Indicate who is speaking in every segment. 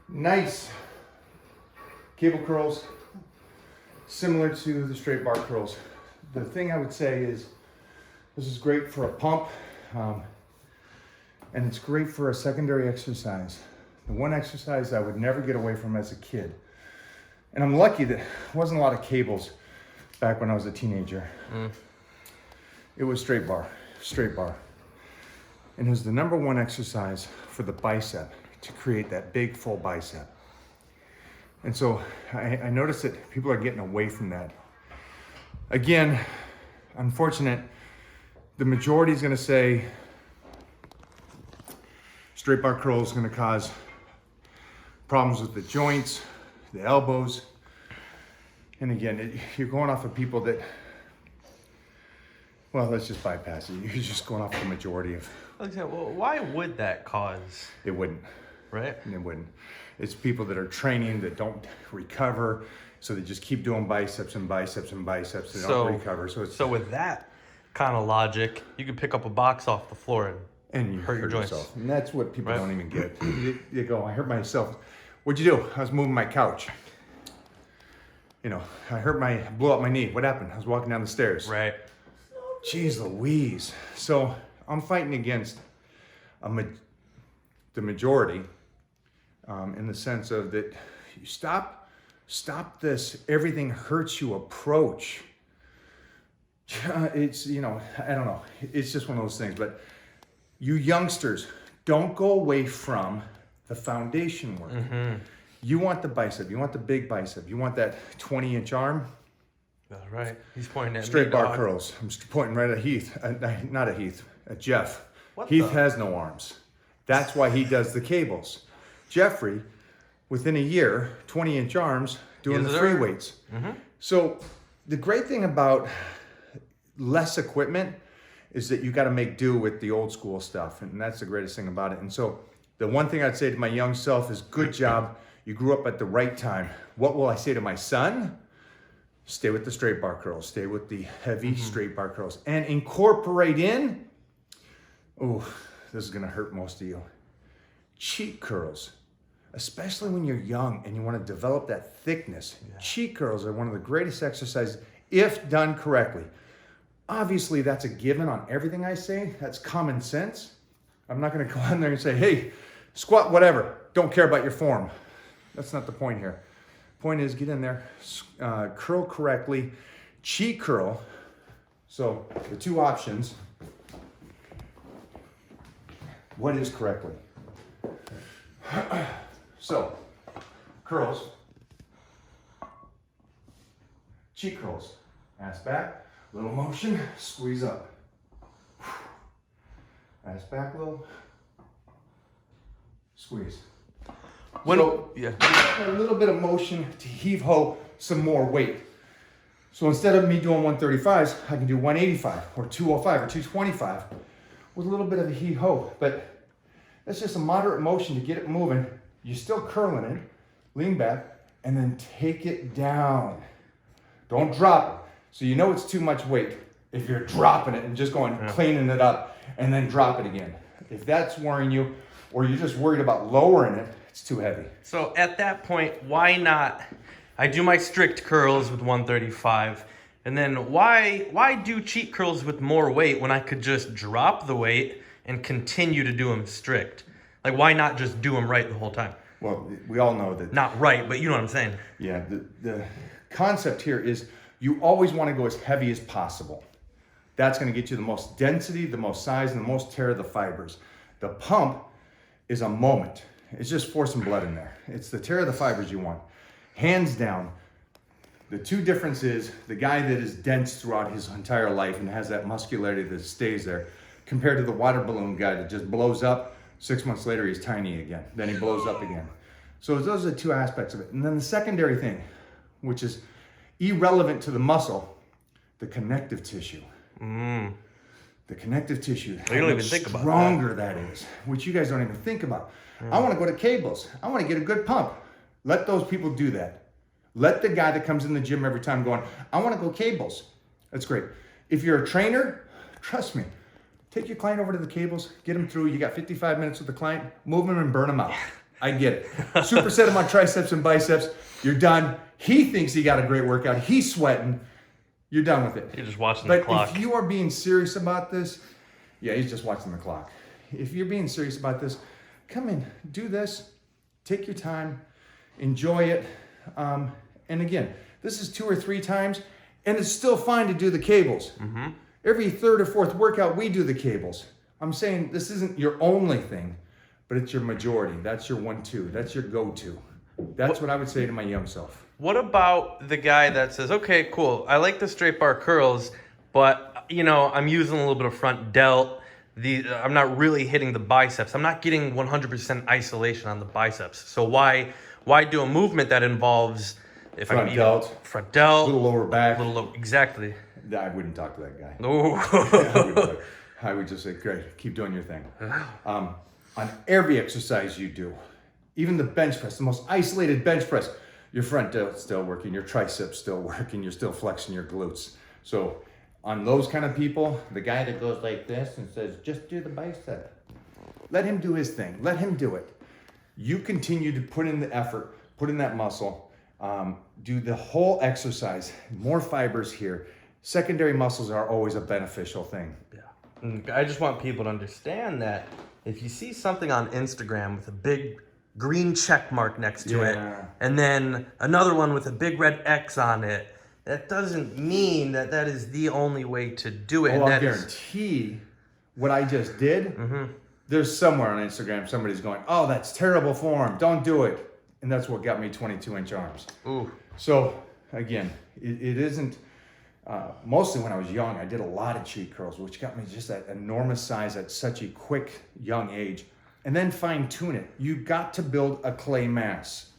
Speaker 1: Nice cable curls, similar to the straight bar curls. The thing I would say is this is great for a pump, and it's great for a secondary exercise. The one exercise I would never get away from as a kid, and I'm lucky that there wasn't a lot of cables back when I was a teenager. It was straight bar. And it was the number one exercise for the bicep, to create that big full bicep. And so I noticed that people are getting away from that. Again, unfortunate, the majority is gonna say straight bar curl is gonna cause problems with the joints, the elbows. And again, you're going off of people that, well, let's just bypass it. You're just going off the majority of.
Speaker 2: Okay, well, why would that cause?
Speaker 1: It wouldn't.
Speaker 2: Right?
Speaker 1: It wouldn't. It's people that are training that don't recover, so they just keep doing biceps and biceps and biceps. They don't recover.
Speaker 2: So with that kind of logic, you could pick up a box off the floor
Speaker 1: and you
Speaker 2: hurt your joints.
Speaker 1: Yourself. And that's what people don't even get. You go, I hurt myself. What'd you do? I was moving my couch. You know, I blew out my knee. What happened? I was walking down the stairs.
Speaker 2: Right.
Speaker 1: Jeez Louise. So I'm fighting against the majority in the sense of that you stop this everything hurts you approach. It's, you know, I don't know. It's just one of those things. But you youngsters, don't go away from the foundation work. You want the bicep. You want the big bicep. You want that 20-inch arm.
Speaker 2: That's right. He's pointing at
Speaker 1: straight
Speaker 2: me,
Speaker 1: bar
Speaker 2: dog.
Speaker 1: curls. I'm pointing right at Heath. Not at Heath. At Jeff.
Speaker 2: What
Speaker 1: Heath has no arms. That's why he does the cables. Jeffrey, within a year, 20-inch arms, doing the free weights. So the great thing about less equipment is that you got to make do with the old school stuff, and that's the greatest thing about it. And so the one thing I'd say to my young self is, good job. You grew up at the right time. What will I say to my son? Stay with the straight bar curls. Stay with the heavy straight bar curls, and incorporate in, oh, this is gonna hurt most of you, cheek curls. Especially when you're young and you want to develop that thickness. Cheek curls are one of the greatest exercises if done correctly. Obviously, that's a given on everything I say. That's common sense. I'm not going to go on there and say, hey, squat whatever. Don't care about your form. That's not the point here. Point is, get in there, curl correctly, cheek curl. So the two options. What is correctly? So, curls, cheek curls, ass back, little motion, squeeze up. Ass back low, squeeze. A little bit of motion to heave ho some more weight. So instead of me doing 135s, I can do 185 or 205 or 225 with a little bit of a heave ho. But that's just a moderate motion to get it moving. You're still curling it, lean back, and then take it down. Don't drop it. So you know it's too much weight if you're dropping it and just going, cleaning it up, and then drop it again. If that's worrying you, or you're just worried about lowering it, it's too heavy.
Speaker 2: So at that point, why not? I do my strict curls with 135, and then why do cheek curls with more weight when I could just drop the weight and continue to do them strict? Like, why not just do them right the whole time?
Speaker 1: Well, we all know that.
Speaker 2: Not right, but you know what I'm saying.
Speaker 1: Yeah, the concept here is you always want to go as heavy as possible. That's going to get you the most density, the most size, and the most tear of the fibers. The pump is a moment. It's just forcing blood in there. It's the tear of the fibers you want. Hands down, the two differences, the guy that is dense throughout his entire life and has that muscularity that stays there, compared to the water balloon guy that just blows up, 6 months later he's tiny again, then he blows up again. So those are the two aspects of it. And then the secondary thing, which is irrelevant to the muscle, the connective tissue. The connective tissue.
Speaker 2: You don't even think about that.
Speaker 1: Stronger that is, which you guys don't even think about. I want to go to cables. I want to get a good pump. Let those people do that. Let the guy that comes in the gym every time going, I want to go cables. That's great. If you're a trainer, trust me, take your client over to the cables, get him through. You got 55 minutes with the client, move him and burn him out. I get it. Superset him on triceps and biceps. You're done. He thinks he got a great workout. He's sweating. You're done with it.
Speaker 2: You're just watching the clock.
Speaker 1: But if you are being serious about this, yeah, he's just watching the clock. If you're being serious about this, come in, do this, take your time, enjoy it. And again, this is 2 or 3 times, and it's still fine to do the cables. Mm-hmm. Every 3rd or 4th workout, we do the cables. I'm saying this isn't your only thing, but it's your majority. That's your 1-2. That's your go-to. That's what I would say to my young self.
Speaker 2: What about the guy that says, okay, cool, I like the straight bar curls, but, you know, I'm using a little bit of front delt. I'm not really hitting the biceps. I'm not getting 100% isolation on the biceps. So why do a movement that involves
Speaker 1: front delt, a little lower back,
Speaker 2: exactly.
Speaker 1: I wouldn't talk to that guy.
Speaker 2: Oh.
Speaker 1: I would just say, great, keep doing your thing. On every exercise you do, even the bench press, the most isolated bench press, your front delt's still working, your triceps still working, you're still flexing your glutes. So on those kind of people, the guy that goes like this and says, just do the bicep. Let him do his thing. Let him do it. You continue to put in the effort, put in that muscle, do the whole exercise, more fibers here. Secondary muscles are always a beneficial thing.
Speaker 2: Yeah. And I just want people to understand that if you see something on Instagram with a big green check mark next to it, and then another one with a big red X on it, that doesn't mean that that is the only way to do it.
Speaker 1: Well, I'll guarantee what I just did, there's somewhere on Instagram, somebody's going, oh, that's terrible form, don't do it. And that's what got me 22-inch arms.
Speaker 2: Ooh.
Speaker 1: So, again, it isn't, mostly when I was young, I did a lot of cheat curls, which got me just that enormous size at such a quick, young age. And then fine tune it. You've got to build a clay mass.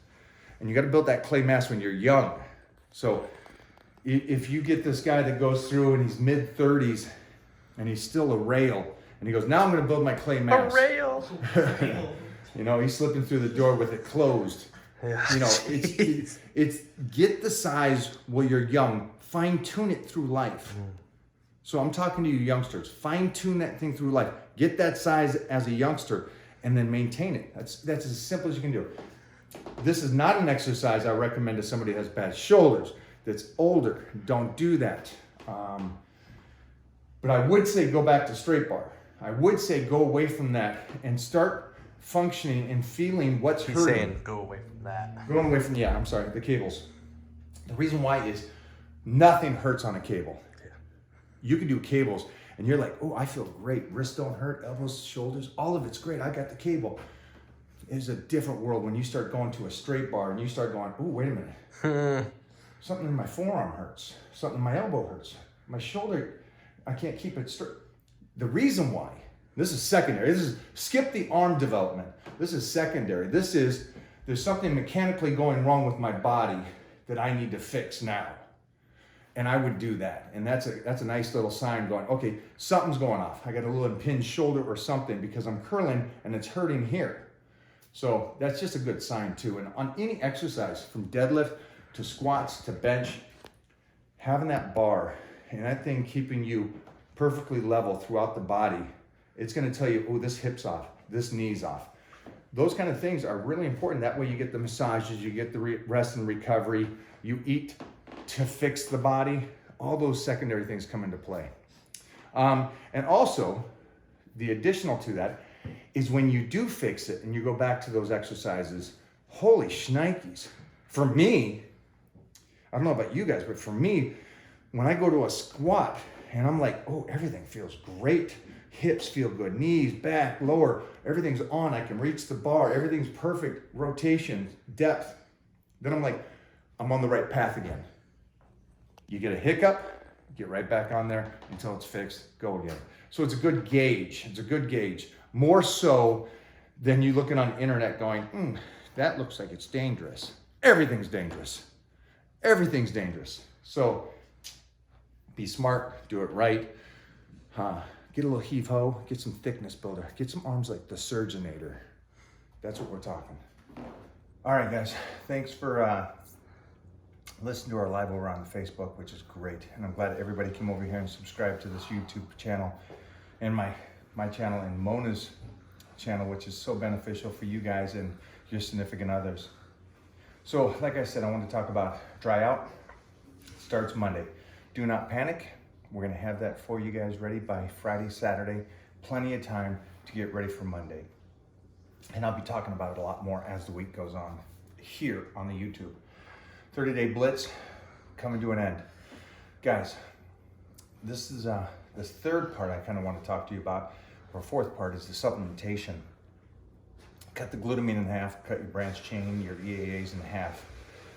Speaker 1: And you got to build that clay mass when you're young. So if you get this guy that goes through and he's mid-30s and he's still a rail, and he goes, now I'm going to build my clay mass.
Speaker 2: A rail.
Speaker 1: You know, he's slipping through the door with it closed.
Speaker 2: Yeah.
Speaker 1: You know, it's get the size while you're young. Fine tune it through life. So I'm talking to you youngsters. Fine tune that thing through life. Get that size as a youngster and then maintain it. That's as simple as you can do. This is not an exercise I recommend to somebody that has bad shoulders, that's older. Don't do that. But I would say go back to straight bar. I would say go away from that and start functioning and feeling what's hurting.
Speaker 2: He's saying go away from that.
Speaker 1: Going away from, the cables. The reason why is nothing hurts on a cable.
Speaker 2: Yeah.
Speaker 1: You can do cables and you're like, oh, I feel great. Wrists don't hurt, elbows, shoulders, all of it's great. I got the cable. It's a different world when you start going to a straight bar and you start going, oh, wait a minute. Something in my forearm hurts. Something in my elbow hurts. My shoulder, I can't keep it straight. The reason why, this is secondary. This is, skip the arm development. This is secondary. This is, there's something mechanically going wrong with my body that I need to fix now. And I would do that. And that's a nice little sign going, okay, something's going off. I got a little impinged shoulder or something because I'm curling and it's hurting here. So that's just a good sign too. And on any exercise, from deadlift to squats to bench, having that bar and that thing keeping you perfectly level throughout the body, it's gonna tell you, oh, this hip's off, this knee's off. Those kind of things are really important. That way you get the massages, you get the rest and recovery, you eat to fix the body. All those secondary things come into play. And also, the additional to that is when you do fix it and you go back to those exercises, holy shnikes. For me, I don't know about you guys, but for me, when I go to a squat and I'm like, oh, everything feels great. Hips feel good, knees, back, lower, everything's on. I can reach the bar, everything's perfect, rotation, depth. Then I'm like, I'm on the right path again. You get a hiccup, get right back on there until it's fixed, go again. So it's a good gauge. It's a good gauge. More so than you looking on the internet going, that looks like it's dangerous. Everything's dangerous. Everything's dangerous. So be smart, do it right. Get a little heave-ho, get some thickness builder, get some arms like the Surgeonator. That's what we're talking. All right, guys, thanks for listening to our live over on Facebook, which is great. And I'm glad everybody came over here and subscribed to this YouTube channel and my channel and Mona's channel, which is so beneficial for you guys. And your significant others. So like I said, I want to talk about dry out. Starts Monday. Do not panic. We're going to have that for you guys ready by Friday, Saturday. Plenty of time to get ready for Monday. And I'll be talking about it a lot more as the week goes on here on the YouTube. 30-day blitz coming to an end. Guys, this is this third part I kind of want to talk to you about, or fourth part, is the supplementation. Cut the glutamine in half, cut your branch chain, your EAAs in half.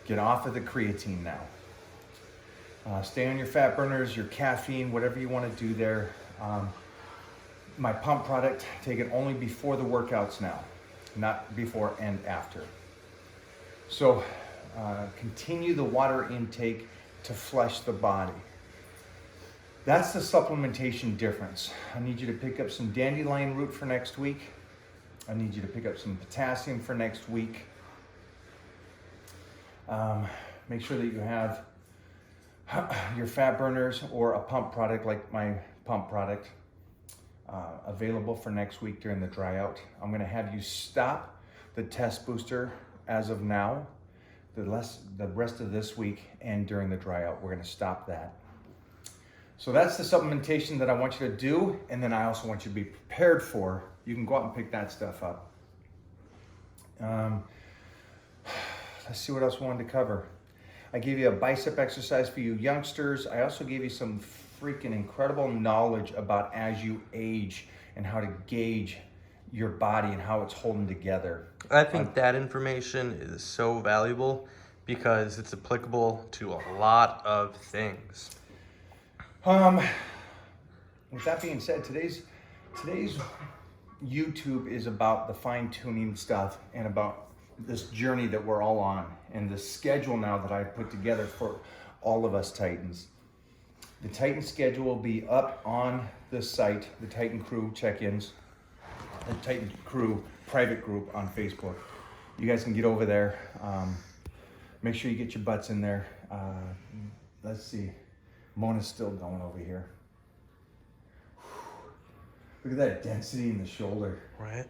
Speaker 1: Get off of the creatine now. Stay on your fat burners, your caffeine, whatever you want to do there. My pump product, take it only before the workouts now, not before and after. So continue the water intake to flush the body. That's the supplementation difference. I need you to pick up some dandelion root for next week. I need you to pick up some potassium for next week. Make sure that you have your fat burners or a pump product like my pump product available for next week during the dry out. I'm going to have you stop the test booster as of now, the rest of this week, and during the dry out. We're going to stop that. So that's the supplementation that I want you to do, and then I also want you to be prepared for. You can go out and pick that stuff up. Let's see what else we wanted to cover. I gave you a bicep exercise for you youngsters. I also gave you some freaking incredible knowledge about as you age and how to gauge your body and how it's holding together.
Speaker 2: I think that information is so valuable because it's applicable to a lot of things.
Speaker 1: With that being said, today's YouTube is about the fine-tuning stuff and about this journey that we're all on and the schedule now that I put together for all of us Titans. The Titan schedule will be up on the site, the Titan Crew check-ins, the Titan Crew private group on Facebook. You guys can get over there. Make sure you get your butts in there. Let's see. Mona's still going over here. Look at that density in the shoulder.
Speaker 2: Right.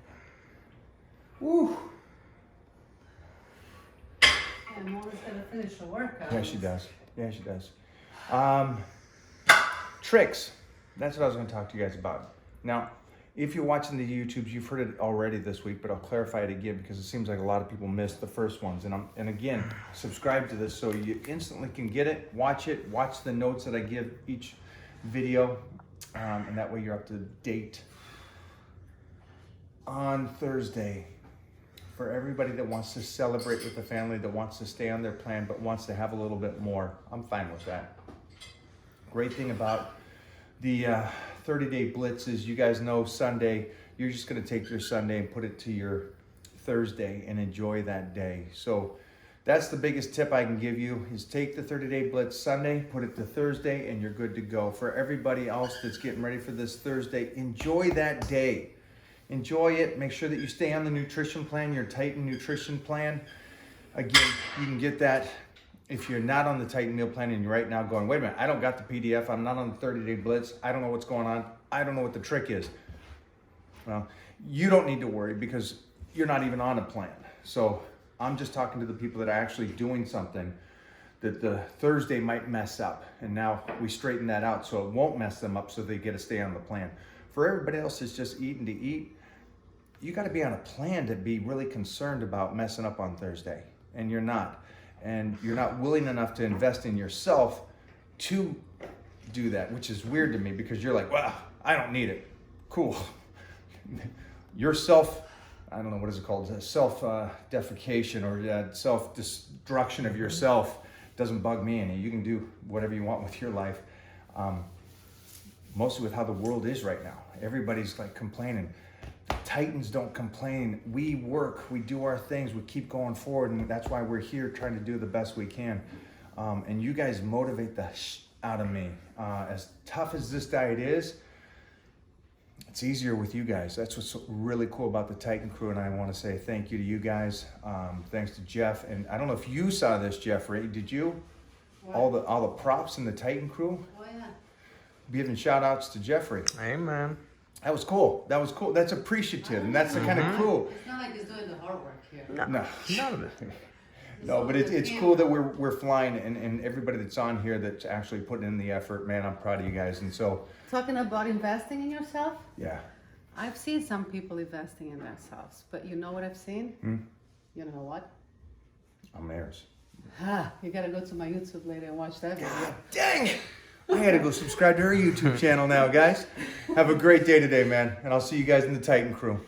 Speaker 1: Woo.
Speaker 3: Yeah, Mona's gonna finish the workout.
Speaker 1: Yeah, she does. Yeah, she does. Tricks. That's what I was going to talk to you guys about. Now, if you're watching the YouTubes, you've heard it already this week, but I'll clarify it again because it seems like a lot of people missed the first ones. And again, subscribe to this so you instantly can get it, watch the notes that I give each video, and that way you're up to date. On Thursday, for everybody that wants to celebrate with the family, that wants to stay on their plan, but wants to have a little bit more, I'm fine with that. Great thing about the 30-day blitz is, you guys know, Sunday, you're just going to take your Sunday and put it to your Thursday and enjoy that day. So that's the biggest tip I can give you, is take the 30-day blitz Sunday, put it to Thursday, and you're good to go. For everybody else that's getting ready for this Thursday, enjoy that day. Enjoy it. Make sure that you stay on the nutrition plan, your Titan nutrition plan. Again, you can get that if you're not on the Titan meal plan and you're right now going, wait a minute, I don't got the PDF. I'm not on the 30-day blitz. I don't know what's going on. I don't know what the trick is. Well, you don't need to worry because you're not even on a plan. So I'm just talking to the people that are actually doing something that the Thursday might mess up. And now we straighten that out so it won't mess them up, so they get to stay on the plan. For everybody else that's just eating to eat, you got to be on a plan to be really concerned about messing up on Thursday. And you're not. And you're not willing enough to invest in yourself to do that, which is weird to me because you're like, well, I don't need it. Cool. Your I don't know, what is it called? Self-defecation or self-destruction of yourself doesn't bug me any. You can do whatever you want with your life. Mostly with how the world is right now. Everybody's like complaining. The Titans don't complain. We work, we do our things, we keep going forward, and that's why we're here trying to do the best we can. And you guys motivate the out of me. As tough as this diet is, it's easier with you guys. That's what's really cool about the Titan Crew, and I want to say thank you to you guys. Thanks to Jeff, and I don't know if you saw this, Jeffrey. Did you?
Speaker 3: What?
Speaker 1: All the props in the Titan Crew.
Speaker 3: Oh yeah.
Speaker 1: Giving shout outs to Jeffrey.
Speaker 2: Amen.
Speaker 1: That was cool. That was cool. That's appreciative, and that's the kind of cool.
Speaker 3: It's not like he's doing the hard work here.
Speaker 1: No,
Speaker 2: None of it.
Speaker 1: no, but it's cool that we're flying, and everybody that's on here that's actually putting in the effort. Man, I'm proud of you guys, and so
Speaker 3: Talking about investing in yourself,
Speaker 1: yeah.
Speaker 3: I've seen some people investing in themselves, but you know what I've seen? You know what?
Speaker 1: I'm theirs.
Speaker 3: You gotta go to my YouTube later and watch that video.
Speaker 1: Dang it! I gotta go subscribe to her YouTube channel now, guys. Have a great day today, man, and I'll see you guys in the Titan crew.